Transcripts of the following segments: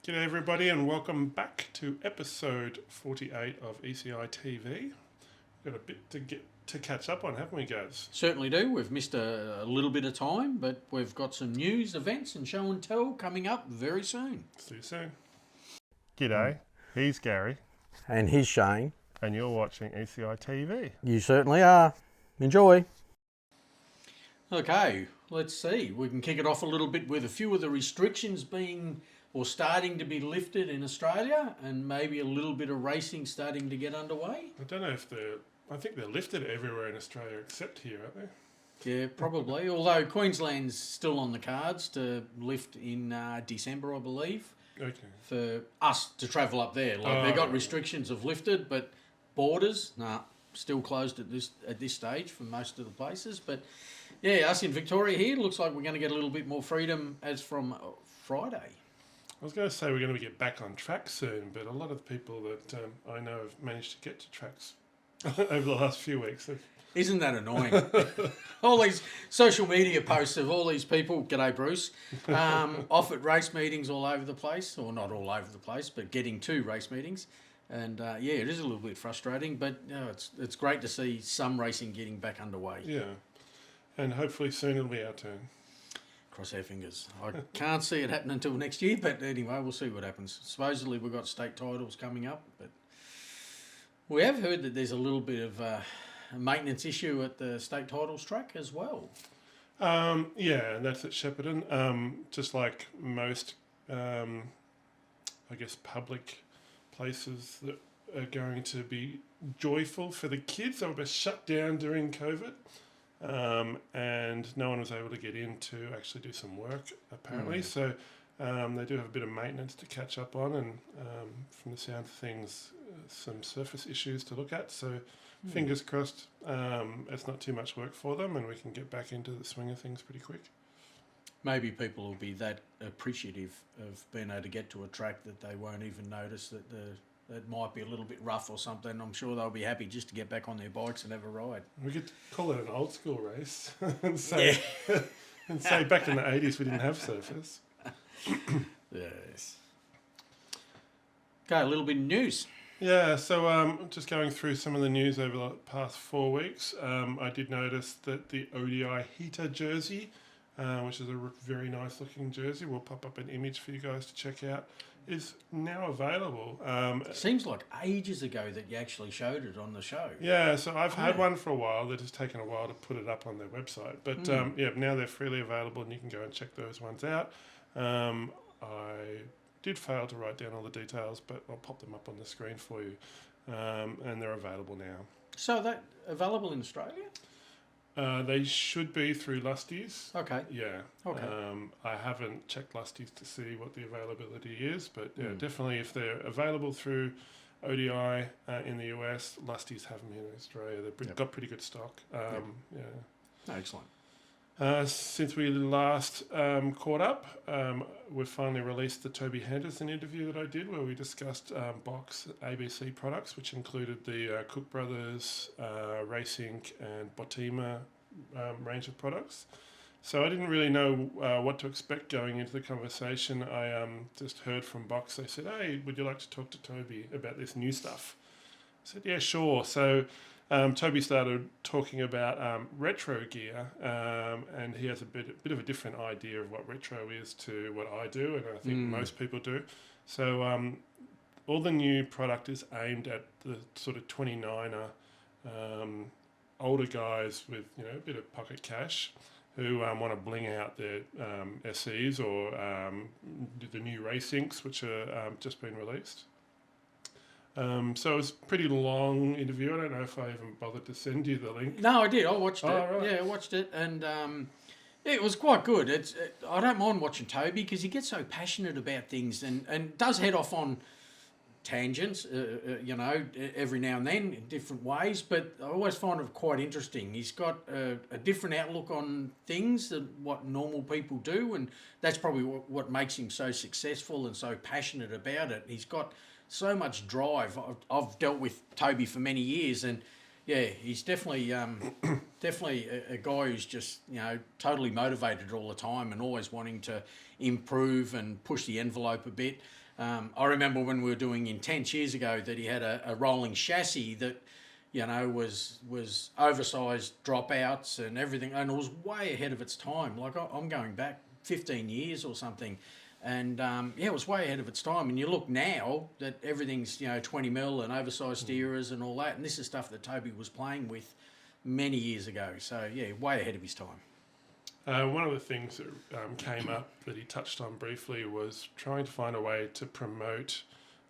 G'day everybody and welcome back to episode 48 of ECITV. We've got a bit to catch up on, haven't we, guys? Certainly do. We've missed a little bit of time, but we've got some news, events and show and tell coming up very soon. See you soon. G'day, he's Gary. And he's Shane. And you're watching ECITV. You certainly are. Enjoy. Okay, let's see. We can kick it off a little bit with a few of the restrictions being or starting to be lifted in Australia, and maybe a little bit of racing starting to get underway. I don't know if I think they're lifted everywhere in Australia except here, aren't they? Yeah, probably. Although Queensland's still on the cards to lift in December, I believe. Okay. For us to travel up there. They got restrictions of lifted, but borders, still closed at this stage for most of the places. But yeah, us in Victoria here, looks like we're going to get a little bit more freedom as from Friday. I was going to say we're going to get back on track soon, but a lot of people that I know have managed to get to tracks over the last few weeks. Isn't that annoying? All these social media posts of all these people, g'day Bruce, off at race meetings all over the place, or not all over the place, but getting to race meetings. And yeah, it is a little bit frustrating, but it's great to see some racing getting back underway. Yeah, and hopefully soon it'll be our turn. Cross our fingers. I can't see it happening until next year, but anyway, we'll see what happens. Supposedly we've got state titles coming up, but we have heard that there's a little bit of a maintenance issue at the state titles track as well. Yeah, and that's at Shepparton. Just like most, I guess, public places that are going to be joyful for the kids. They were shut down during COVID. And no one was able to get in to actually do some work, apparently. So they do have a bit of maintenance to catch up on, and from the sound of things, some surface issues to look at. So fingers crossed it's not too much work for them and we can get back into the swing of things pretty quick. Maybe people will be that appreciative of being able to get to a track that they won't even notice that it might be a little bit rough or something. I'm sure they'll be happy just to get back on their bikes and have a ride. We could call it an old school race and say, and say back in the 80s we didn't have surface. Yes. Okay, a little bit of news. Yeah, so just going through some of the news over the past 4 weeks, I did notice that the ODI Heater Jersey, which is a very nice looking jersey, we'll pop up an image for you guys to check out, is now available. Seems like ages ago that you actually showed it on the show. Yeah, so I've had one for a while. They've just taken a while to put it up on their website. But yeah, now they're freely available and you can go and check those ones out. I did fail to write down all the details, but I'll pop them up on the screen for you. And they're available now. So that available in Australia? They should be through Lusties. Okay. Yeah. Okay. I haven't checked Lusties to see what the availability is, but yeah, definitely if they're available through ODI in the US, Lusties have them here in Australia. They've got pretty good stock. Yeah. Excellent. Since we last caught up, we've finally released the Toby Henderson interview that I did, where we discussed Box ABC products, which included the Cook Brothers, Race Inc and Bottema range of products. So I didn't really know what to expect going into the conversation. I just heard from Box. They said, "Hey, would you like to talk to Toby about this new stuff?" I said, "Yeah, sure." So Toby started talking about retro gear, and he has a bit of a different idea of what retro is to what I do, and I think most people do. So all the new product is aimed at the sort of 29er older guys with a bit of pocket cash who want to bling out their SEs or the new Race Incs, which are just been released. So it was a pretty long interview. I don't know if I even bothered to send you the link. No, I did. I watched it. Right. Yeah, I watched it, and it was quite good. I don't mind watching Toby because he gets so passionate about things and does head off on tangents, every now and then in different ways, but I always find it quite interesting. He's got a different outlook on things than what normal people do, and that's probably what makes him so successful and so passionate about it. He's got so much drive. I've dealt with Toby for many years, and yeah, he's definitely a guy who's just totally motivated all the time and always wanting to improve and push the envelope a bit. I remember when we were doing Intense years ago that he had a rolling chassis that, was oversized dropouts and everything, and it was way ahead of its time. Like I'm going back 15 years or something, and it was way ahead of its time. And you look now that everything's 20 mil and oversized steerers and all that, and this is stuff that Toby was playing with many years ago. So yeah, way ahead of his time. One of the things that came up that he touched on briefly was trying to find a way to promote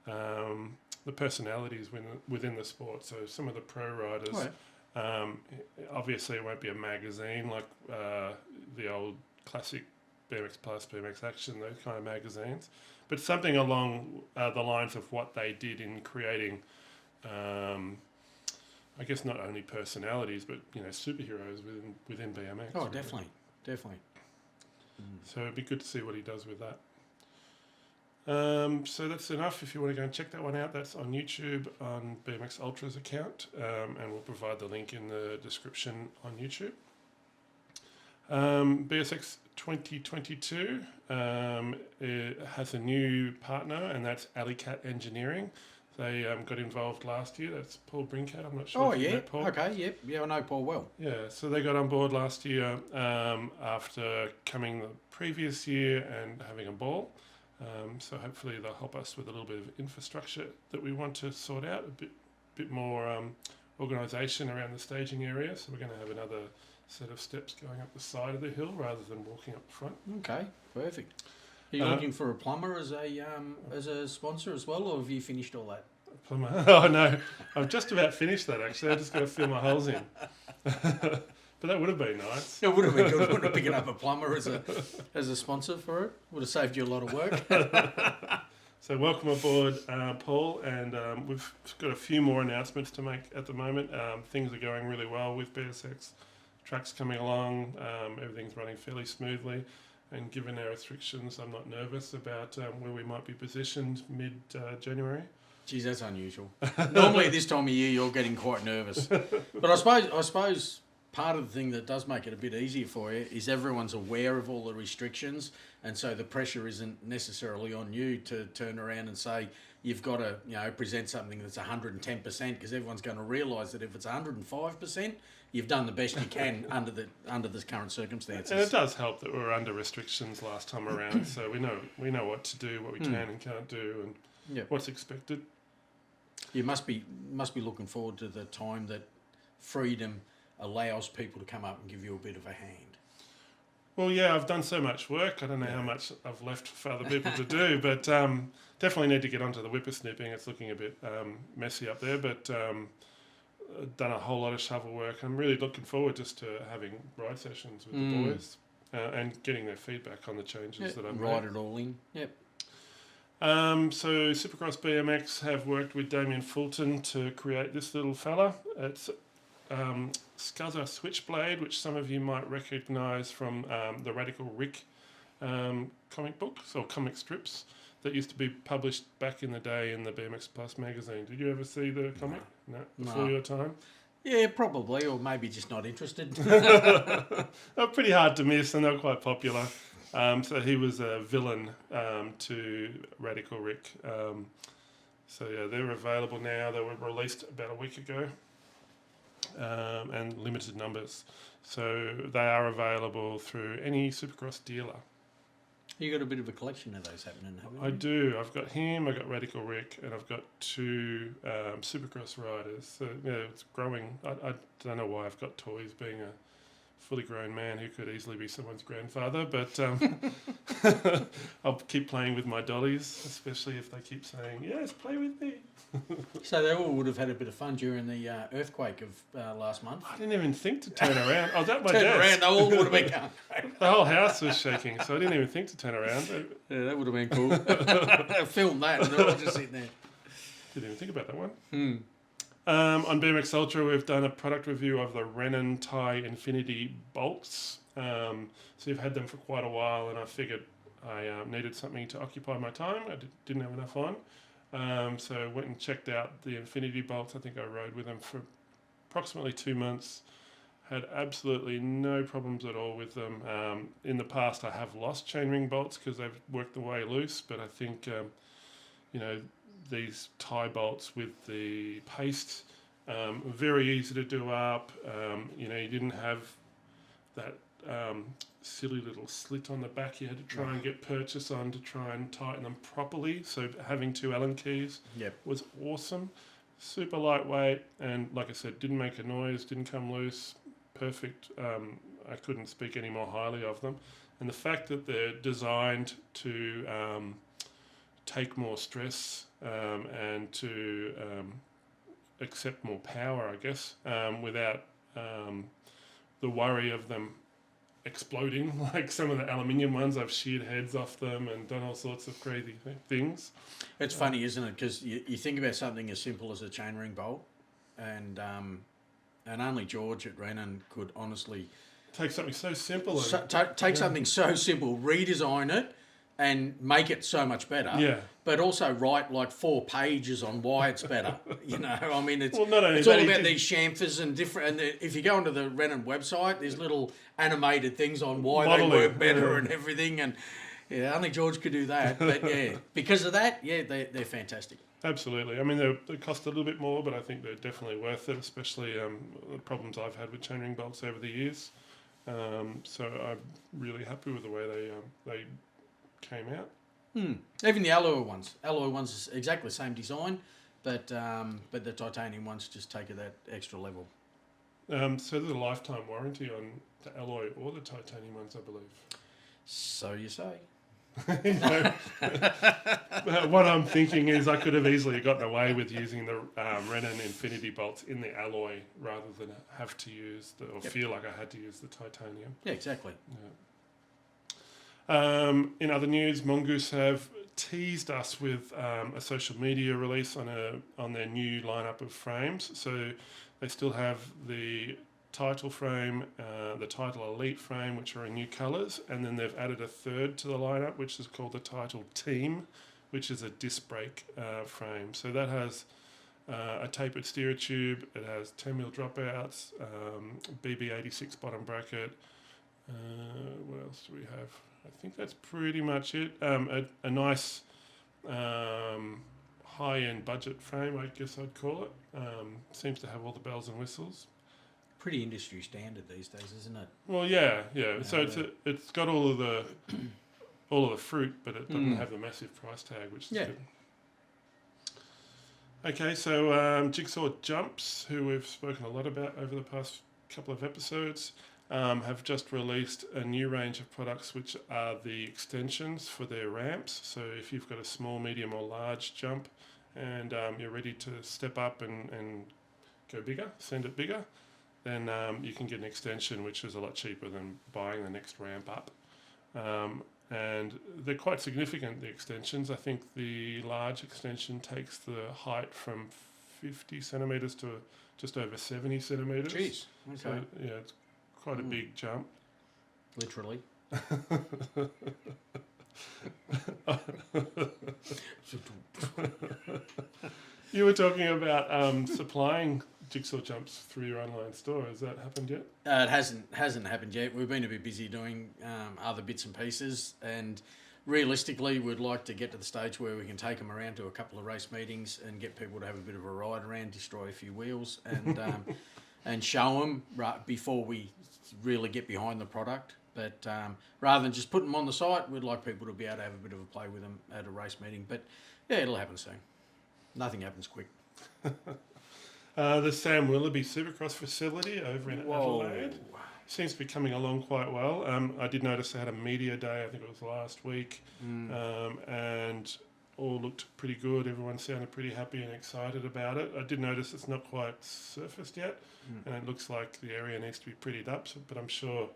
the personalities within the sport. So some of the pro riders, obviously it won't be a magazine like the old classic BMX Plus, BMX Action, those kind of magazines, but something along the lines of what they did in creating, I guess not only personalities, but superheroes within BMX. Oh, definitely. Definitely. So it'd be good to see what he does with that. So that's enough. If you want to go and check that one out, that's on YouTube on BMX Ultra's account, and we'll provide the link in the description on YouTube. BSX 2022 it has a new partner, and that's Alley Cat Engineering. They got involved last year. That's Paul Brinkat. I'm not sure if you know Paul. Okay, yep. Yeah, I know Paul well. Yeah, so they got on board last year after coming the previous year and having a ball. So hopefully they'll help us with a little bit of infrastructure that we want to sort out, a bit more organisation around the staging area. So we're going to have another set of steps going up the side of the hill rather than walking up the front. Okay, perfect. Are you looking for a plumber as a sponsor as well, or have you finished all that? Plumber? Oh no, I've just about finished that actually. I've just got to fill my holes in. But that would have been nice. It would have been good, wouldn't it, picking up a plumber as a sponsor for it? Would have saved you a lot of work. So welcome aboard, Paul, and we've got a few more announcements to make at the moment. Things are going really well with BSX. Track's coming along, everything's running fairly smoothly. And given our restrictions, I'm not nervous about where we might be positioned mid-January. Geez, that's unusual. Normally this time of year you're getting quite nervous. But I suppose part of the thing that does make it a bit easier for you is everyone's aware of all the restrictions, and so the pressure isn't necessarily on you to turn around and say you've got to present something that's 110%, because everyone's going to realise that if it's 105%, you've done the best you can under the current circumstances. And it does help that we were under restrictions last time around, so we know what to do, what we can and can't do, and what's expected. You must be looking forward to the time that freedom allows people to come up and give you a bit of a hand. Well, yeah, I've done so much work. I don't know how much I've left for other people to do, but definitely need to get onto the whippersnipping. It's looking a bit messy up there, but done a whole lot of shovel work. I'm really looking forward just to having ride sessions with the boys and getting their feedback on the changes that I've made. Ride it all in. Yep. So Supercross BMX have worked with Damien Fulton to create this little fella. It's Scuzzer Switchblade, which some of you might recognise from the Radical Rick comic books or comic strips that used to be published back in the day in the BMX Plus magazine. Did you ever see the comic? No. Before your time? Yeah, probably, or maybe just not interested. They're pretty hard to miss, and they're quite popular. So he was a villain to Radical Rick. So yeah, they're available now. They were released about a week ago, and limited numbers. So they are available through any Supercross dealer. You got a bit of a collection of those happening, haven't you? I do. I've got him, I've got Radical Rick, and I've got two Supercross riders. So yeah, it's growing. I don't know why I've got toys, being a fully grown man who could easily be someone's grandfather, but I'll keep playing with my dollies, especially if they keep saying, yes, play with me. So they all would have had a bit of fun during the earthquake of last month. I didn't even think to turn around. I was at my Turn desk. around, they all would have been going crazy. The whole house was shaking, so I didn't even think to turn around. Yeah, that would have been cool. Film that, and they're all just sitting there. Didn't even think about that one. On BMX Ultra, we've done a product review of the Rennen Tie Infinity bolts. So you've had them for quite a while, and I figured I needed something to occupy my time. I didn't have enough on. So I went and checked out the Infinity bolts. I think I rode with them for approximately 2 months. Had absolutely no problems at all with them. In the past, I have lost chainring bolts because they've worked their way loose, but I think these tie bolts with the paste, very easy to do up. You didn't have that silly little slit on the back you had to try and get purchase on to try and tighten them properly. So having 2 Allen keys was awesome. Super lightweight, and like I said, didn't make a noise, didn't come loose. Perfect. I couldn't speak any more highly of them. And the fact that they're designed to take more stress and to accept more power, I guess, without the worry of them exploding like some of the aluminium ones. I've sheared heads off them and done all sorts of crazy things. It's funny, isn't it? Because you think about something as simple as a chainring bolt, and only George at Rennen could honestly take something so simple and take something so simple, redesign it, and make it so much better. Yeah. But also write like 4 pages on why it's better. I mean, it's not only it's that, all about these chamfers and different. And if you go onto the Rennen website, there's little animated things on why Modelling, they work better and everything. And only George could do that. But because of that, they're fantastic. Absolutely. I mean, they cost a little bit more, but I think they're definitely worth it, especially the problems I've had with chainring bolts over the years. So I'm really happy with the way they came out. Even the alloy ones is exactly the same design, but the titanium ones just take it that extra level. So there's a lifetime warranty on the alloy or the titanium ones, I believe. So you say. What I'm thinking is I could have easily gotten away with using the Rennen Infinity bolts in the alloy rather than have to use feel like I had to use the titanium. Yeah, exactly. Yeah. In other news, Mongoose have teased us with a social media release on their new lineup of frames. So they still have the Title frame, the Title Elite frame, which are in new colours, and then they've added a third to the lineup, which is called the Title Team, which is a disc brake frame. So that has a tapered steerer tube, it has 10mm dropouts, BB86 bottom bracket. What else do we have? I think that's pretty much it. A nice high-end budget frame, I guess I'd call it. Seems to have all the bells and whistles. Pretty industry standard these days, isn't it? Well, yeah. So it's got all of the fruit, but it doesn't have the massive price tag, which is good. Okay, so Jigsaw Jumps, who we've spoken a lot about over the past couple of episodes, have just released a new range of products which are the extensions for their ramps. So if you've got a small, medium or large jump and you're ready to step up and go bigger, send it bigger, then you can get an extension which is a lot cheaper than buying the next ramp up. And they're quite significant, the extensions. I think the large extension takes the height from 50 centimetres to just over 70 centimetres. Jeez, okay. So, yeah, it's quite a big jump. Literally. You were talking about supplying Jigsaw Jumps through your online store. Has that happened yet? It hasn't happened yet. We've been a bit busy doing other bits and pieces, and realistically, we'd like to get to the stage where we can take them around to a couple of race meetings and get people to have a bit of a ride around, destroy a few wheels, and and show them before we really get behind the product. But rather than just putting them on the site, we'd like people to be able to have a bit of a play with them at a race meeting. But yeah, it'll happen soon. Nothing happens quick. The Sam Willoughby Supercross facility over in Adelaide seems to be coming along quite well. I did notice they had a media day, I think it was last week, and all looked pretty good. Everyone sounded pretty happy and excited about it. I did notice it's not quite surfaced yet, and it looks like the area needs to be prettied up, but I'm sure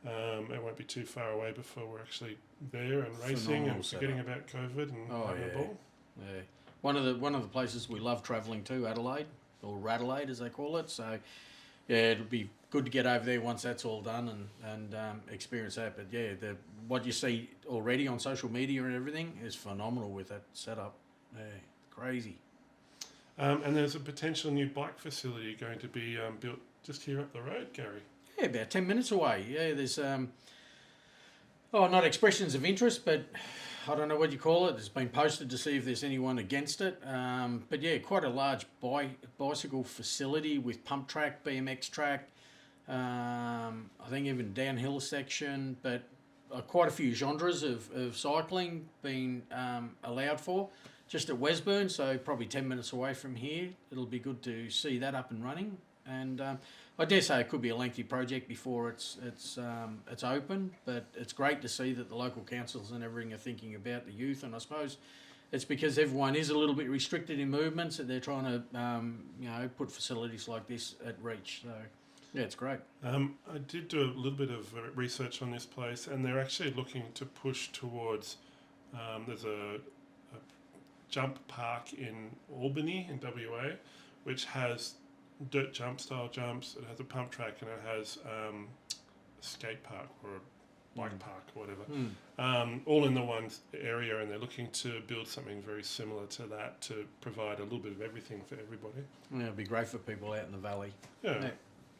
it won't be too far away before we're actually there and racing and forgetting about COVID and having a ball. Yeah. One of the places we love travelling to, Adelaide, or Radelaide as they call it. So yeah, it'll be good to get over there once that's all done and experience that. But yeah, what you see already on social media and everything is phenomenal with that setup. Yeah, crazy. And there's a potential new bike facility going to be built just here up the road, Gary. Yeah, about 10 minutes away. Yeah, there's not expressions of interest, but I don't know what you call it. It's been posted to see if there's anyone against it. But yeah, quite a large bicycle facility with pump track, BMX track. I think even downhill section, but quite a few genres of cycling being allowed for. Just at Wesburn, so probably 10 minutes away from here. It'll be good to see that up and running. And I dare say it could be a lengthy project before it's open, but it's great to see that the local councils and everything are thinking about the youth. And I suppose it's because everyone is a little bit restricted in movements that they're trying to put facilities like this at reach. So yeah, it's great. I did do a little bit of research on this place, and they're actually looking to push towards. There's a jump park in Albany in WA, which has dirt jump style jumps. It has a pump track, and it has a skate park or a bike park or whatever, all in the one area, and they're looking to build something very similar to that to provide a little bit of everything for everybody. Yeah, it'd be great for people out in the valley. Yeah.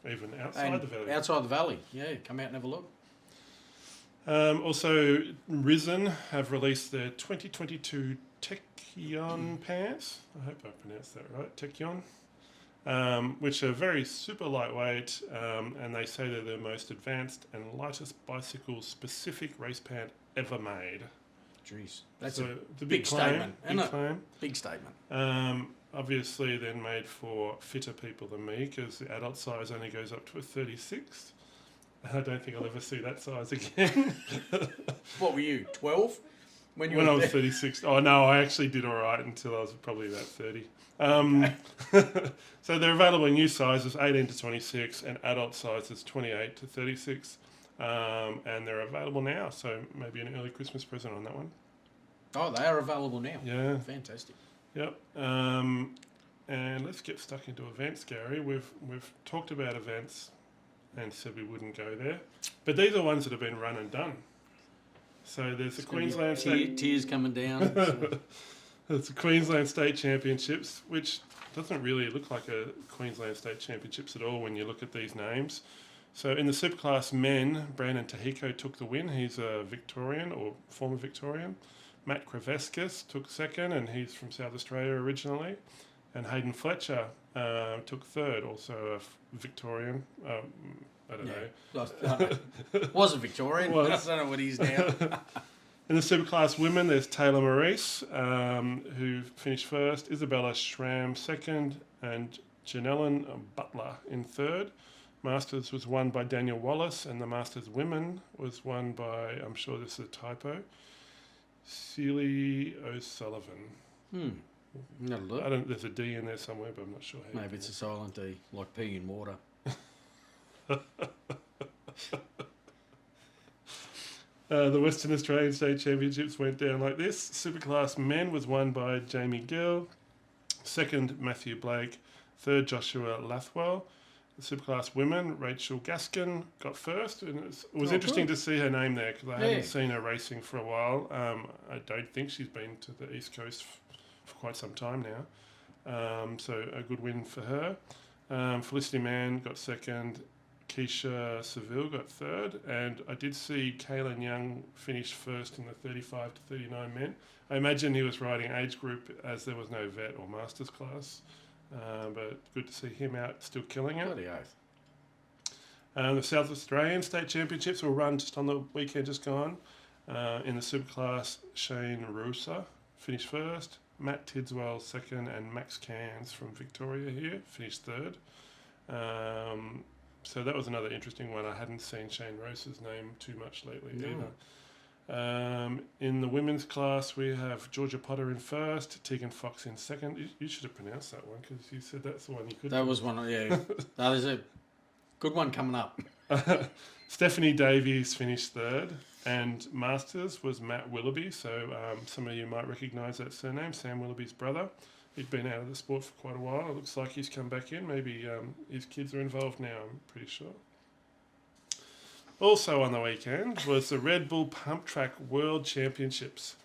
Even outside the valley. Outside the valley, yeah, come out and have a look. Also, Rennen have released their 2022 Tekion pants. I hope I pronounced that right, Tekion, which are very super lightweight, and they say they're the most advanced and lightest bicycle-specific race pant ever made. Jeez, that's so a big statement. Big claim. Big statement. Obviously, then made for fitter people than me, because the adult size only goes up to a 36. I don't think I'll ever see that size again. What were you, 12? When I was 36. Oh, no, I actually did all right until I was probably about 30. So they're available in new sizes, 18 to 26, and adult sizes, 28 to 36. And they're available now, so maybe an early Christmas present on that one. Oh, they are available now. Yeah. Fantastic. Yep. And let's get stuck into events, Gary. We've talked about events and said we wouldn't go there, but these are ones that have been run and done. So there's the Queensland State... Tears coming down. It's the Queensland State Championships, which doesn't really look like a Queensland State Championships at all when you look at these names. So in the Superclass men, Brandon Tahiko took the win. He's a Victorian or former Victorian. Matt Kreveskis took second, and he's from South Australia originally. And Hayden Fletcher took third, also a Victorian. I don't know. Was a Victorian. Was. I don't know what he's now. In the Superclass women, there's Taylor Maurice, who finished first, Isabella Schramm second, and Janellen Butler in third. Masters was won by Daniel Wallace, and the Masters women was won by, I'm sure this is a typo, Celie O'Sullivan. There's a D in there somewhere, but I'm not sure how. Maybe it's a silent D, like pee in water. The Western Australian State Championships went down like this. Superclass men was won by Jamie Gill, second Matthew Blake, third Joshua Lathwell. The Superclass women, Rachel Gaskin got first, and it was interesting to see her name there because I hadn't seen her racing for a while. I don't think she's been to the East Coast for quite some time now. So a good win for her. Felicity Mann got second. Keisha Seville got third, and I did see Kalen Young finish first in the 35 to 39 men. I imagine he was riding age group as there was no vet or masters class, but good to see him out still killing it. Bloody oath. The South Australian State Championships will run just on the weekend just gone. In the Superclass, Shane Rusa finished first, Matt Tidswell second, and Max Cairns from Victoria here finished third. So that was another interesting one. I hadn't seen Shane Rose's name too much lately either. In the women's class, we have Georgia Potter in first, Tegan Fox in second. You should have pronounced that one because you said that's the one you could. That was one, yeah. That is a good one coming up. Stephanie Davies finished third, and Masters was Matt Willoughby. So some of you might recognise that surname, Sam Willoughby's brother. He'd been out of the sport for quite a while. It looks like he's come back in. Maybe his kids are involved now, I'm pretty sure. Also on the weekend was the Red Bull Pump Track World Championships.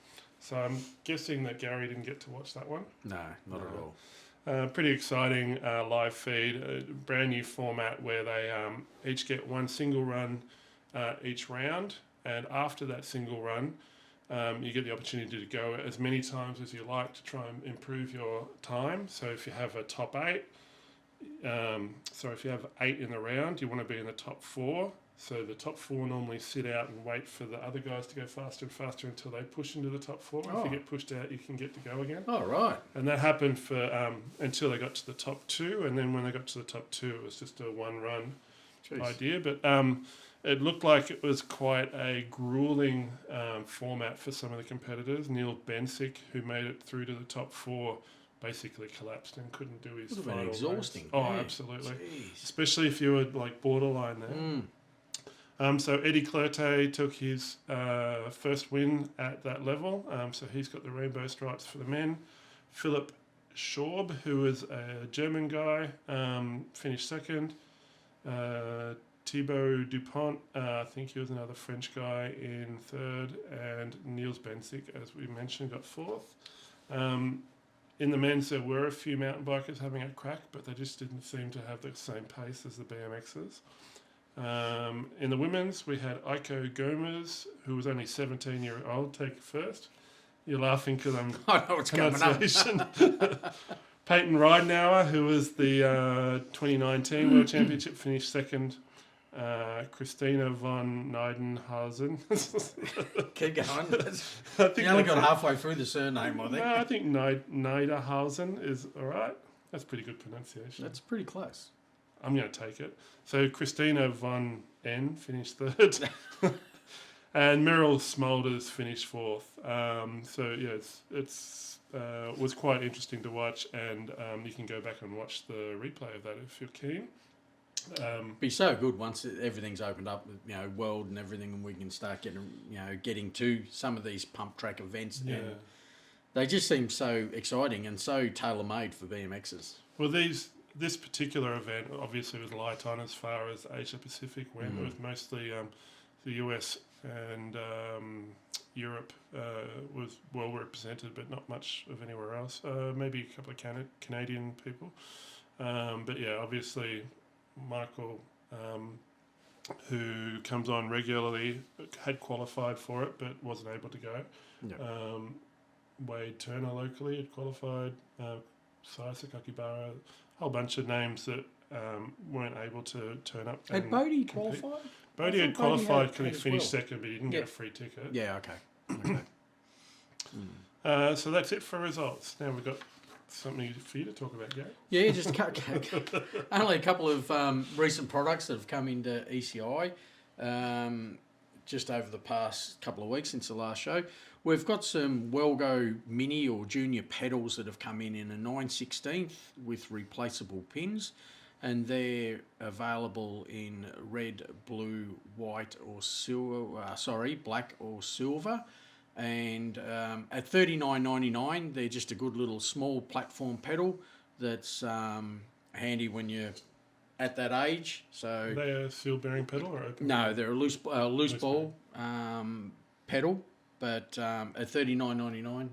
So I'm guessing that Gary didn't get to watch that one. No, not at all. Pretty exciting live feed, a brand new format where they each get one single run each round. And after that single run, you get the opportunity to go as many times as you like to try and improve your time. So if you have a top 8, if you have 8 in the round, you want to be in the top 4. So the top 4 normally sit out and wait for the other guys to go faster and faster until they push into the top 4. If you get pushed out, you can get to go again. Oh, right. And that happened for until they got to the top 2, and then when they got to the top 2, it was just a one-run idea. But it looked like it was quite a grueling format for some of the competitors. Neil Bensick, who made it through to the top 4, basically collapsed and couldn't do his final race. Exhausting. Oh, Yeah. absolutely. Jeez. Especially if you were like borderline there. So Eddie Clerté took his first win at that level. So he's got the rainbow stripes for the men. Philipp Schorb, who was a German guy, finished second. Thibaut Dupont, I think he was another French guy, in third. And Niels Bensick, as we mentioned, got fourth. In the men's, there were a few mountain bikers having a crack, but they just didn't seem to have the same pace as the BMXers. In the women's, we had Aiko Gomez, who was only 17 years old, take first. You're laughing because I'm I know what's coming up. Peyton Ridenauer, who was the 2019 World Championship, finished second. Christina von Nidenhausen. Keep going. I think You only got halfway through the surname, I think. No, I think Niederhausen is all right. That's pretty good pronunciation. That's pretty close. I'm going to take it. So Christina von N finished third. And Meryl Smulders finished fourth. So yeah, it's was quite interesting to watch, and you can go back and watch the replay of that if you're keen. Be so good once everything's opened up, world and everything, and we can start getting to some of these pump track events. Yeah. And they just seem so exciting and so tailor made for BMXs. Well, this particular event obviously was light on as far as Asia Pacific went. It was mostly the US and Europe was well represented, but not much of anywhere else. Maybe a couple of Canadian people. But yeah, obviously Michael, who comes on regularly, had qualified for it, but wasn't able to go. Yep. Wade Turner locally had qualified. Sai Sakakibara, a whole bunch of names that weren't able to turn up. Had Bodie qualified? Bodie had qualified because he finished second, but he didn't get a free ticket. Yeah, okay. So that's it for results. Now we've got something for you to talk about, Gary. Yeah, just only a couple of recent products that have come into ECI just over the past couple of weeks since the last show. We've got some Wellgo mini or junior pedals that have come in a 9/16 with replaceable pins, and they're available in red, blue, white or silver. Black or silver. And at $39.99, they're just a good little small platform pedal that's handy when you're at that age. So Are they a seal bearing pedal or open? No, they're a loose ball pedal, but at $39.99,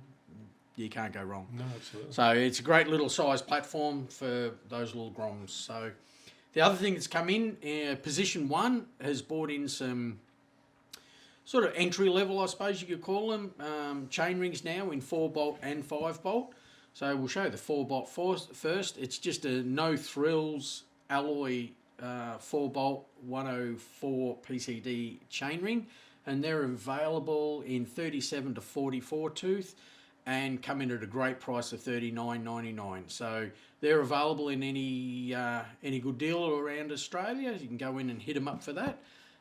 you can't go wrong. No, absolutely. So it's a great little size platform for those little groms. So the other thing that's come in, Position 1 has brought in some sort of entry level, I suppose you could call them, chain rings now in 4-bolt and 5-bolt. So we'll show the 4-bolt first. It's just a no frills alloy 4-bolt 104 PCD chainring, and they're available in 37 to 44 tooth and come in at a great price of $39.99. So they're available in any good dealer around Australia. You can go in and hit them up for that.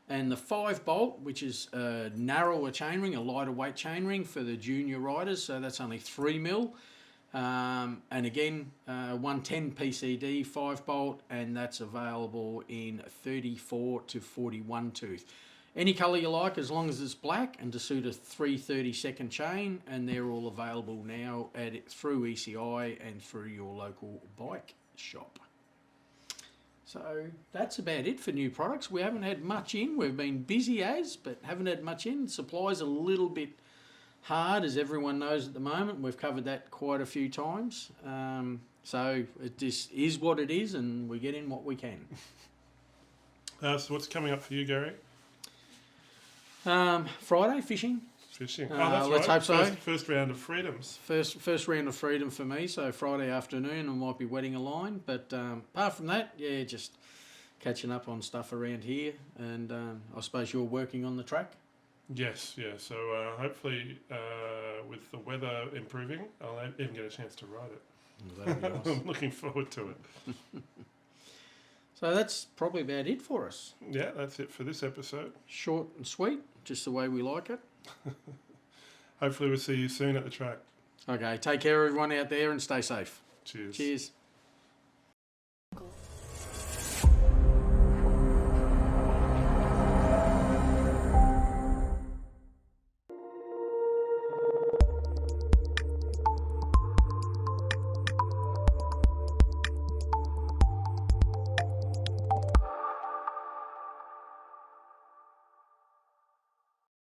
And the 5-bolt, which is a narrower chainring, a lighter weight chainring for the junior riders, so that's only 3 mil. And again, 110 PCD 5-bolt, and that's available in 34 to 41 tooth. Any colour you like, as long as it's black and to suit a 332nd chain, and they're all available now through ECI and through your local bike shop. So that's about it for new products. We haven't had much in. We've been busy but haven't had much in. Supply's a little bit hard, as everyone knows at the moment. We've covered that quite a few times. So it just is what it is, and we get in what we can. So what's coming up for you, Gary? Friday, fishing. Fishing. That's let's right. hope so. First round of freedoms. First round of freedom for me, so Friday afternoon I might be wetting a line. But apart from that, yeah, just catching up on stuff around here. And I suppose you're working on the track? Yes, yeah. So hopefully with the weather improving, I'll even get a chance to ride it. That'd be nice. I'm looking forward to it. So that's probably about it for us. Yeah, that's it for this episode. Short and sweet, just the way we like it. Hopefully we'll see you soon at the track. Okay, take care everyone out there and stay safe. Cheers. Cheers.